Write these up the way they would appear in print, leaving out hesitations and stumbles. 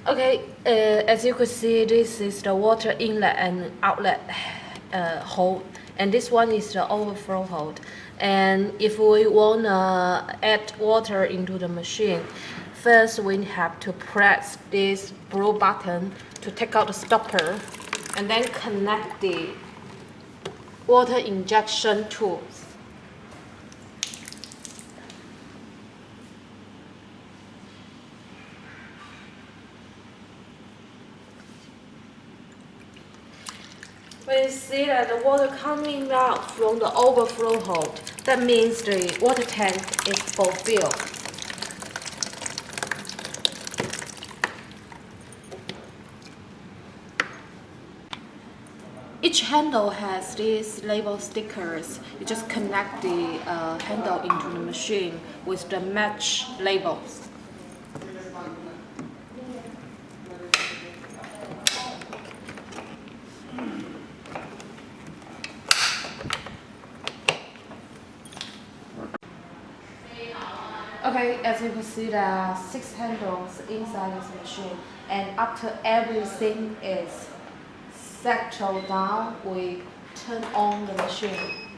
Okay, as you could see, this is the water inlet and outlet hole, and this one is the overflow hole. And if we want to add water into the machine, first we have to press this blue button to take out the stopper, and then connect the water injection tools. We see that the water coming out from the overflow hole. That means the water tank is fulfilled. Each handle has these label stickers. You just connect the handle into the machine with the match labels. Okay, as you can see, there are 6 handles inside this machine, and after everything is settled down, we turn on the machine.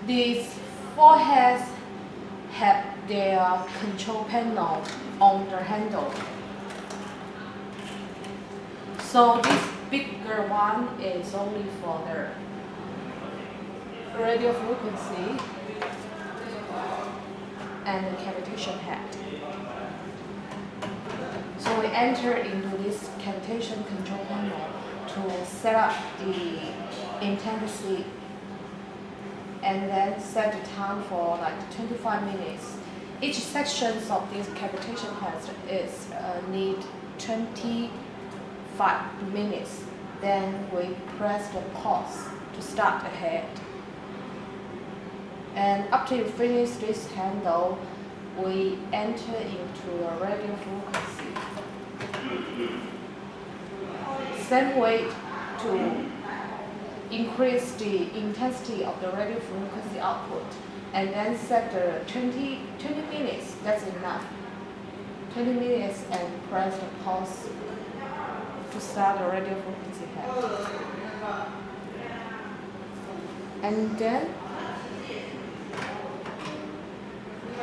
These 4 heads have their control panel on the handle. So this bigger one is only for the radio frequency and the cavitation head. So we enter into this cavitation control panel to set up the intensity and then set the time for like 25 minutes. Each section of this cavitation head is need 25 minutes. Then we press the pause to start the head. And after you finish this handle, we enter into the radio frequency. Same way to increase the intensity of the radio frequency output, and then set the 20 minutes, that's enough. 20 minutes and press the pause to start the radio frequency head. And then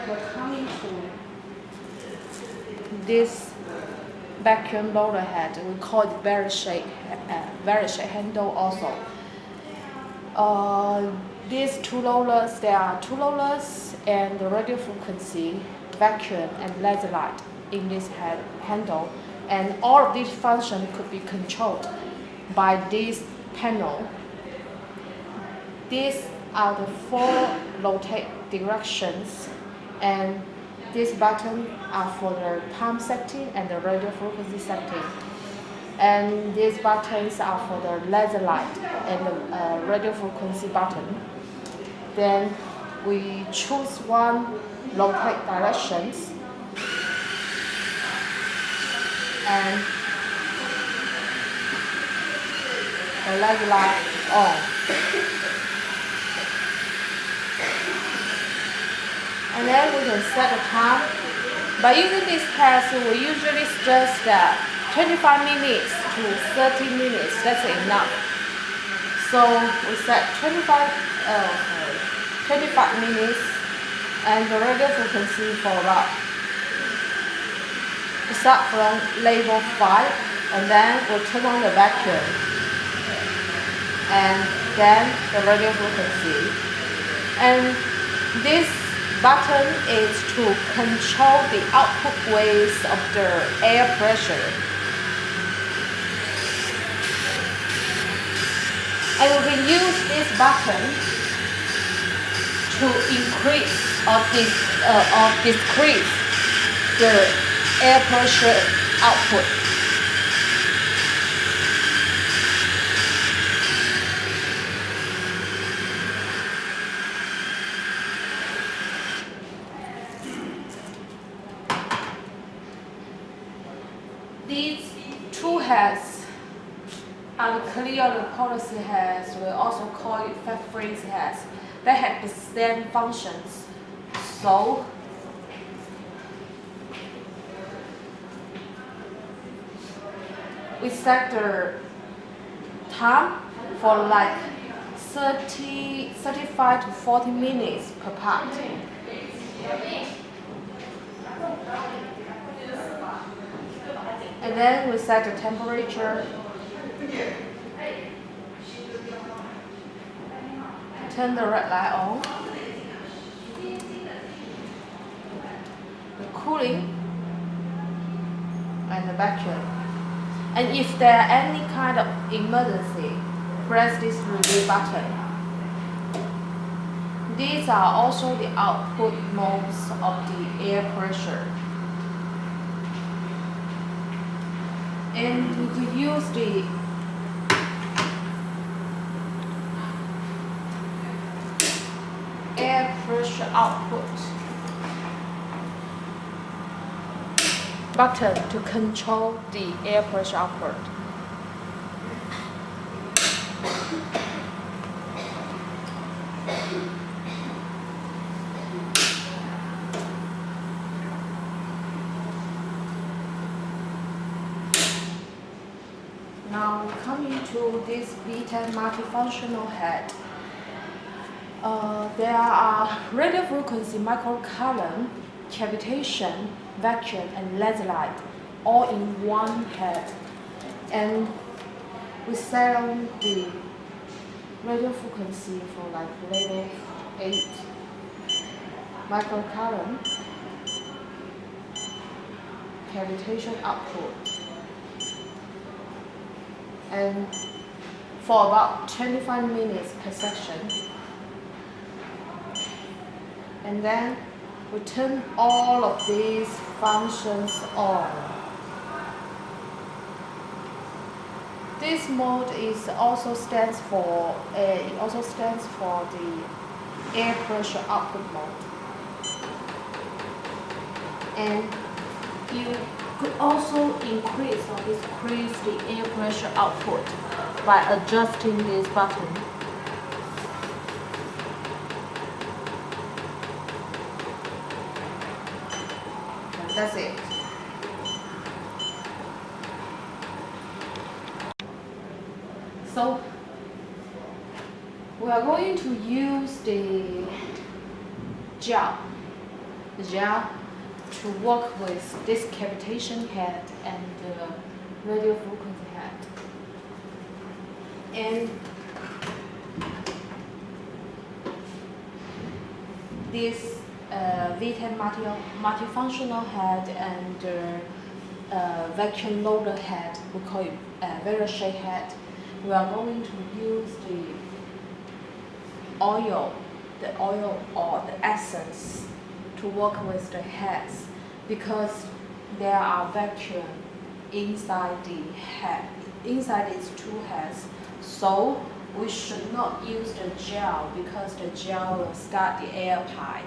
we're coming to this vacuum roller head. We call it barrel shape handle also. These 2 rollers, there are 2 rollers and the radio frequency, vacuum, and laser light in this handle. And all of these functions could be controlled by this panel. These are the 4 rotate directions, and these buttons are for the time setting and the radio frequency setting. And these buttons are for the laser light and the radio frequency button. Then we choose one rotate directions and the laser light on. And then we can set the time. By using this test, we usually stress that 25 minutes to 30 minutes, that's enough. So we set 25 minutes and the radio frequency for about. We start from label 5, and then we'll turn on the vacuum and then the radio frequency. And this button is to control the output waves of the air pressure. And we can use this button to increase or decrease the air pressure output. These 2 heads are the cryolipolysis heads. We also call it fat freeze heads. They have the same functions. So we set the time for like 35 to 40 minutes per part. And then we set the temperature. Turn the red light on. The cooling and the vacuum. And if there are any kind of emergency, press this relay button. These are also the output modes of the air pressure. And we could use the air pressure output button to control the air pressure output. Now coming to this V10 multifunctional head. There are radio frequency, microcurrent, cavitation, vacuum, and laser light, all in one head. And we set the radio frequency for like level 8, microcurrent, cavitation output, and for about 25 minutes per section. And then we turn all of these functions on. This mode also stands for the air pressure output mode. And you could also increase or decrease the air pressure output by adjusting this button. That's it. So we are going to use the gel to work with this cavitation head and the radio frequency head. And this V10 multifunctional head and vacuum loader head, we call it vela shape head. We are going to use the oil or the essence to work with the heads, because there are vacuum inside the head, inside these two heads. So we should not use the gel, because the gel will start the air pipe.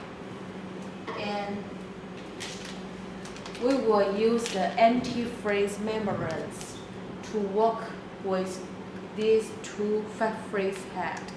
And we will use the antifreeze membranes to work with these two fat freeze heads.